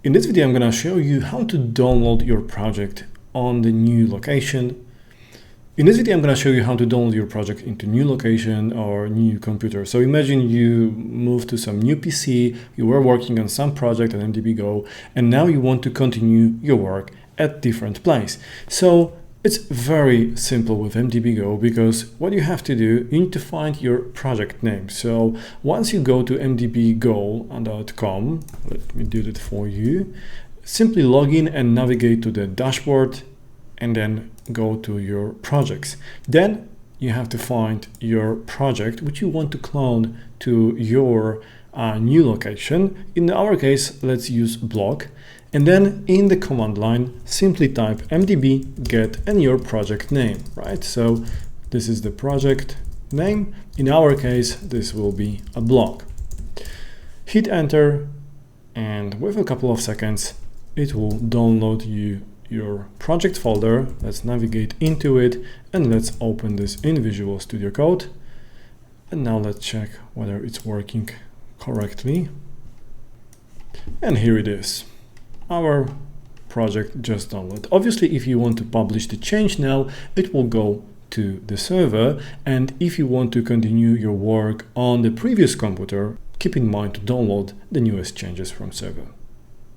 In this video, I'm going to show you how to download your project on the new location. In this video, I'm going to show you how to download your project into new location or new computer. So imagine you moved to some new PC, you were working on some project at MDB Go, and now you want to continue your work at different place. So it's very simple with MDB Go, because what you have to do, you need to find your project name. So once you go to mdbgo.com, let me do that for you, simply log in and navigate to the dashboard and then go to your projects. Then you have to find your project which you want to clone to your new location. In our case, let's use blog. And then in the command line, simply type mdb get and your project name, right? So this is the project name. In our case, this will be a blog. Hit enter, and with a couple of seconds, it will download your project folder. Let's navigate into it and let's open this in Visual Studio Code. And now let's check whether it's working correctly. And here it is. Our project just downloaded. Obviously, if you want to publish the change now, it will go to the server. And if you want to continue your work on the previous computer, keep in mind to download the newest changes from server.